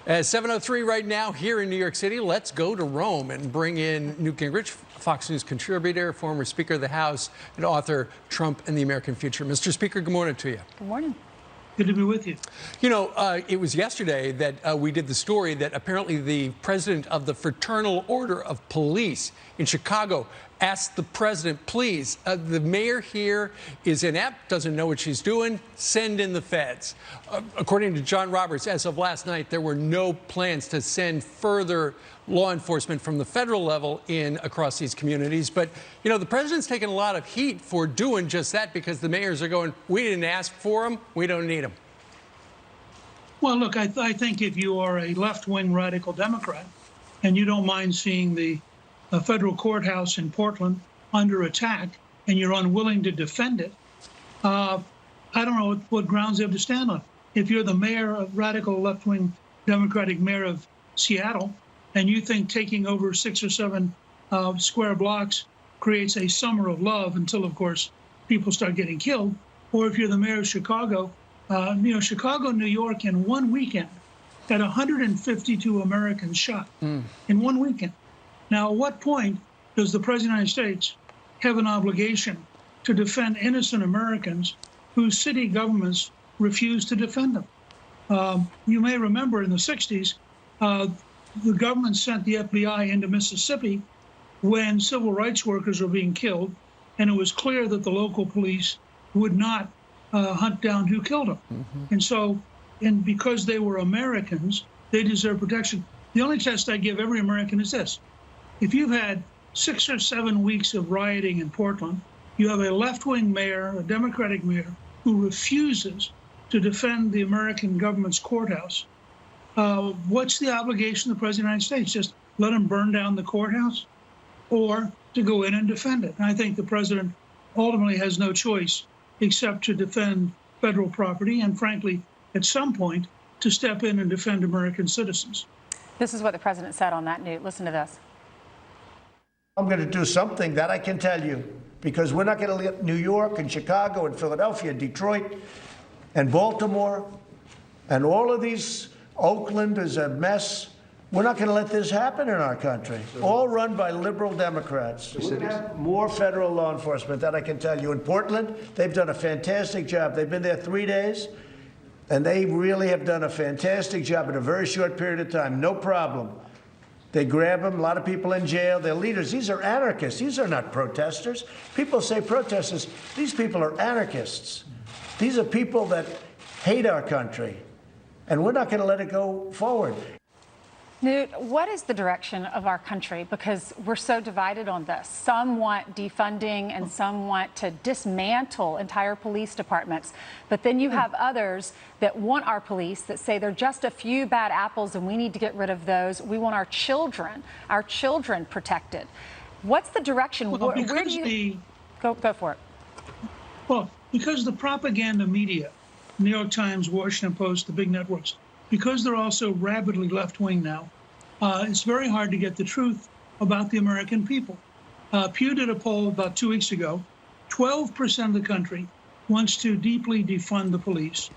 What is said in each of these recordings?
At 7:03 right now here in New York City, let's go to Rome and bring in Newt Gingrich, Fox News contributor, former Speaker of the House, and author Trump and the American Future. Mr. Speaker, good morning to you. Good morning. Good to be with you. You know, it was yesterday that we did the story that apparently the president of the Fraternal Order of Police in Chicago asked the president, please, the mayor here is inept, doesn't know what she's doing, send in the feds. According to John Roberts, as of last night, there were no plans to send further law enforcement from the federal level in across these communities. But, you know, the president's taking a lot of heat for doing just that because the mayors are going, we didn't ask for them, we don't need them. Well, look, I think if you are a left-wing radical Democrat and you don't mind seeing the federal courthouse in Portland under attack and you're unwilling to defend it, I don't know what grounds you have to stand on. If you're the mayor of radical left-wing Democratic mayor of Seattle and you think taking over 6 or 7 square blocks creates a summer of love until, of course, people start getting killed, or if you're the mayor of Chicago, Chicago, New York in one weekend had 152 Americans shot in one weekend. Now, at what point does the President of the United States have an obligation to defend innocent Americans whose city governments refuse to defend them? You may remember in the 60s, the government sent the FBI into Mississippi when civil rights workers were being killed, and it was clear that the local police would not hunt down who killed them. And so, because they were Americans, they deserve protection. The only test I give every American is this. If you've had 6 or 7 weeks of rioting in Portland, you have a left-wing mayor, a Democratic mayor, who refuses to defend the American government's courthouse, what's the obligation of the President of the United States? Just let him burn down the courthouse, or to go in and defend it? And I think the president ultimately has no choice except to defend federal property and, frankly, at some point, to step in and defend American citizens. This is what the president said on that, Newt. Listen to this. I'm going to do something that I can tell you, because we're not going to let New York and Chicago and Philadelphia, Detroit and Baltimore and all of these, Oakland is a mess. We're not going to let this happen in our country. All run by liberal Democrats. We have more federal law enforcement, that I can tell you. In Portland, they've done a fantastic job. They've been there 3 days, and they really have done a fantastic job in a very short period of time. No problem. They grab them, a lot of people in jail. They're leaders. These are anarchists. These are not protesters. People say protesters. These people are anarchists. These are people that hate our country, and we're not going to let it go forward. Newt, what is the direction of our country? Because we're so divided on this. Some want defunding and some want to dismantle entire police departments. But then you have others that want our police, that say they're just a few bad apples and we need to get rid of those. We want our children protected. What's the direction? Well, where do you go for it? Well, because the propaganda media, New York Times, Washington Post, the big networks, because they're also rabidly left-wing now, it's very hard to get the truth about the American people. Pew did a poll about 2 weeks ago. 12% of the country wants to deeply defund the police.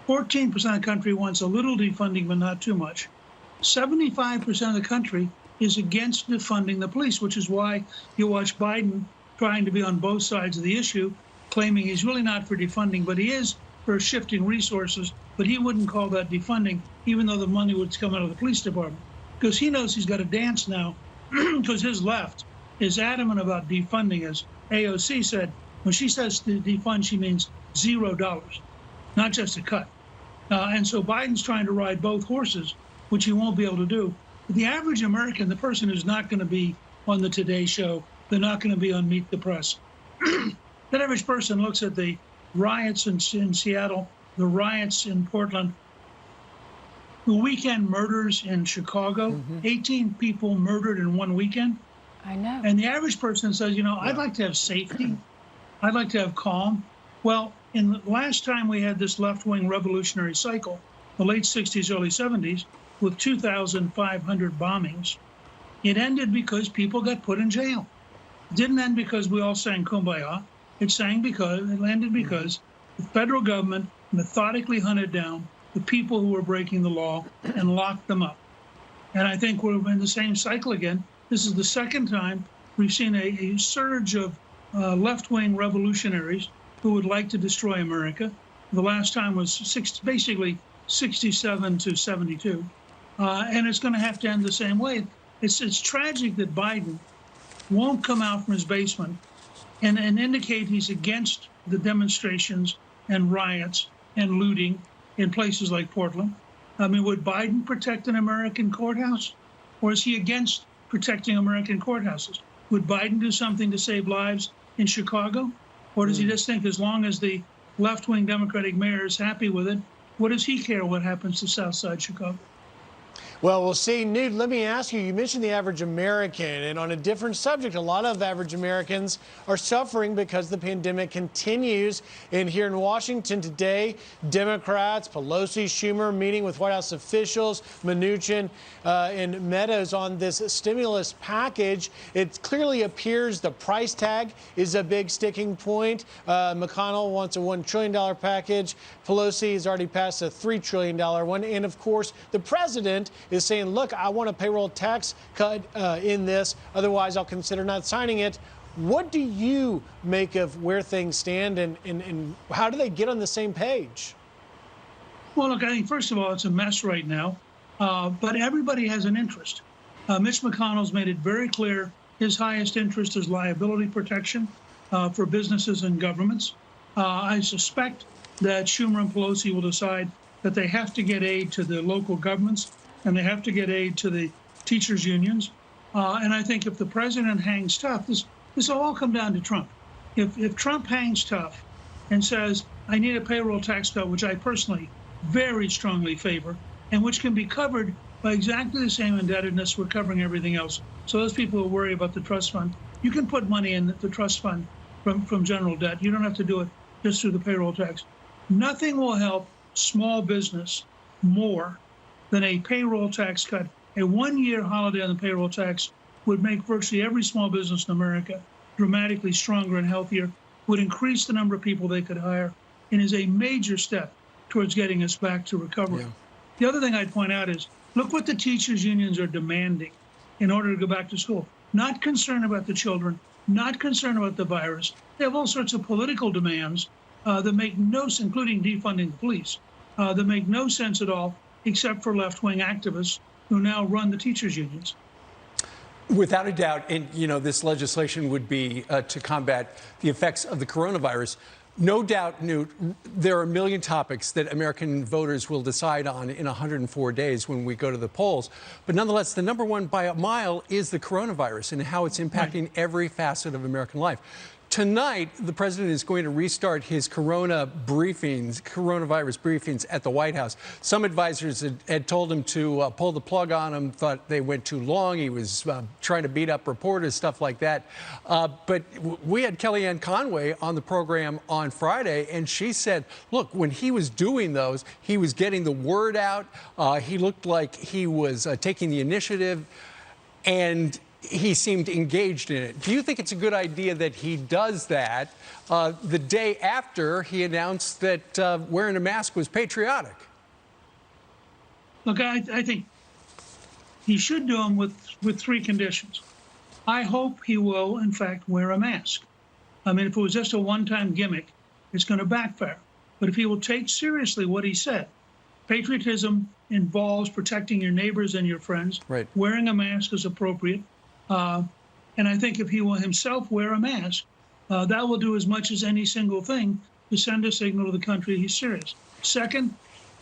14% of the country wants a little defunding, but not too much. 75% of the country is against defunding the police, which is why you watch Biden trying to be on both sides of the issue, claiming he's really not for defunding, but he is for shifting resources, but he wouldn't call that defunding, even though the money would come out of the police department, because he knows he's got to dance now, because his left is adamant about defunding. As AOC said, when she says to defund, she means $0, not just a cut. And so Biden's trying to ride both horses, which he won't be able to do. But the average American, the person who's not going to be on the Today Show, they're not going to be on Meet the Press. That average person looks at the riots in Seattle, the riots in Portland, the weekend murders in Chicago, 18 people murdered in one weekend. I know. And the average person says, I'd like to have safety. I'd like to have calm. Well, in the last time we had this left-wing revolutionary cycle, the late 60s, early 70s, with 2,500 bombings, it ended because people got put in jail. It didn't end because we all sang Kumbaya. It ended because the federal government methodically hunted down the people who were breaking the law and lock them up. And I think we're in the same cycle again. This is the second time we've seen a surge of left-wing revolutionaries who would like to destroy America. The last time was basically 67 to 72. And it's going to have to end the same way. It's tragic that Biden won't come out from his basement and indicate he's against the demonstrations and riots and looting in places like Portland. I mean, would Biden protect an American courthouse? Or is he against protecting American courthouses? Would Biden do something to save lives in Chicago? Or does he just think as long as the left-wing Democratic mayor is happy with it, what does he care what happens to Southside Chicago? Well, we'll see. Newt, let me ask you, you mentioned the average American, and on a different subject, a lot of average Americans are suffering because the pandemic continues. And here in Washington today, Democrats, Pelosi, Schumer, meeting with White House officials, Mnuchin and Meadows on this stimulus package. It clearly appears the price tag is a big sticking point. McConnell wants a $1 trillion package. Pelosi has already passed a $3 trillion one. And of course, the president is saying, look, I want a payroll tax cut in this. Otherwise, I'll consider not signing it. What do you make of where things stand, and how do they get on the same page? Well, look, I think, first of all, it's a mess right now, but everybody has an interest. Mitch McConnell's made it very clear his highest interest is liability protection for businesses and governments. I suspect that Schumer and Pelosi will decide that they have to get aid to the local governments and they have to get aid to the teachers' unions. And I think if the president hangs tough, this will all come down to Trump. If Trump hangs tough and says, I need a payroll tax cut, which I personally very strongly favor, and which can be covered by exactly the same indebtedness we're covering everything else. So those people who worry about the trust fund, you can put money in the trust fund from general debt. You don't have to do it just through the payroll tax. Nothing will help small business more than a payroll tax cut. A one-year holiday on the payroll tax would make virtually every small business in America dramatically stronger and healthier, would increase the number of people they could hire, and is a major step towards getting us back to recovery. Yeah. The other thing I'd point out is, look what the teachers' unions are demanding in order to go back to school. Not concerned about the children, not concerned about the virus. They have all sorts of political demands that make no sense, including defunding the police, that make no sense at all, except for left-wing activists who now run the teachers' unions. Without a doubt, and this legislation would be to combat the effects of the coronavirus. No doubt, Newt, there are a million topics that American voters will decide on in 104 days when we go to the polls. But nonetheless, the number one by a mile is the coronavirus and how it's impacting every facet of American life. Tonight, the president is going to restart his coronavirus briefings at the White House. Some advisors had told him to pull the plug on him, thought they went too long. He was trying to beat up reporters, stuff like that. But we had Kellyanne Conway on the program on Friday, and she said, look, when he was doing those, he was getting the word out. He looked like he was taking the initiative, and he seemed engaged in it. Do you think it's a good idea that he does that the day after he announced that wearing a mask was patriotic? Look, I think he should do them with three conditions. I hope he will, in fact, wear a mask. I mean, if it was just a one-time gimmick, it's going to backfire. But if he will take seriously what he said, patriotism involves protecting your neighbors and your friends. Right. Wearing a mask is appropriate. And I think if he will himself wear a mask, that will do as much as any single thing to send a signal to the country he's serious. Second,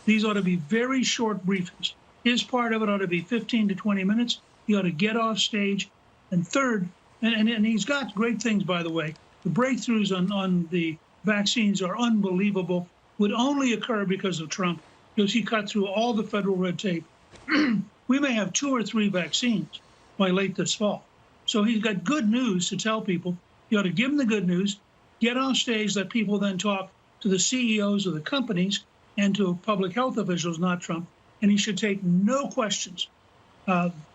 these ought to be very short briefings. His part of it ought to be 15 to 20 minutes. He ought to get off stage. And third, and he's got great things, by the way. The breakthroughs on the vaccines are unbelievable, would only occur because of Trump, because he cut through all the federal red tape. We may have 2 or 3 vaccines by late this fall. So he's got good news to tell people. You ought to give them the good news, get on stage, let people then talk to the CEOs of the companies and to public health officials, not Trump, and he should take no questions.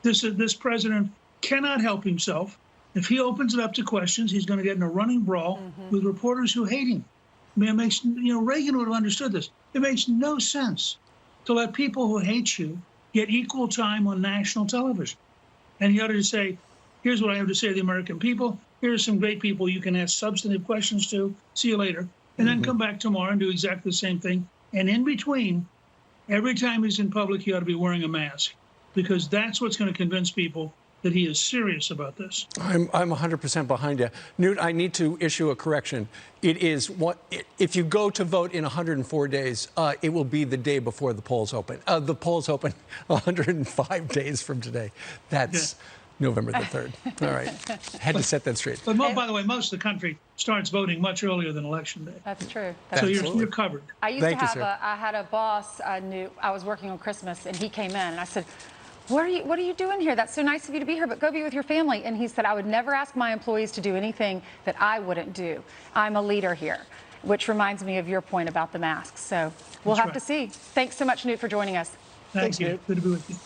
This president cannot help himself. If he opens it up to questions, he's going to get in a running brawl with reporters who hate him. I mean, it makes, Reagan would have understood this. It makes no sense to let people who hate you get equal time on national television. And he ought to say, here's what I have to say to the American people. Here's some great people you can ask substantive questions to. See you later. And then come back tomorrow and do exactly the same thing. And in between, every time he's in public, he ought to be wearing a mask, because that's what's going to convince people that he is serious about this. I'm 100% behind you. Newt, I need to issue a correction. It is if you go to vote in 104 days, it will be the day before the polls open. The polls open 105 days from today. That's November the 3rd. All right. Had to set that straight. But by the way, most of the country starts voting much earlier than Election Day. That's true. So you're covered. I had a boss, Newt, I was working on Christmas, and he came in, and I said, what are you doing here? That's so nice of you to be here, but go be with your family. And he said, I would never ask my employees to do anything that I wouldn't do. I'm a leader here, which reminds me of your point about the masks. So we'll have to see. Thanks so much, Newt, for joining us. Thank you. Good to be with you.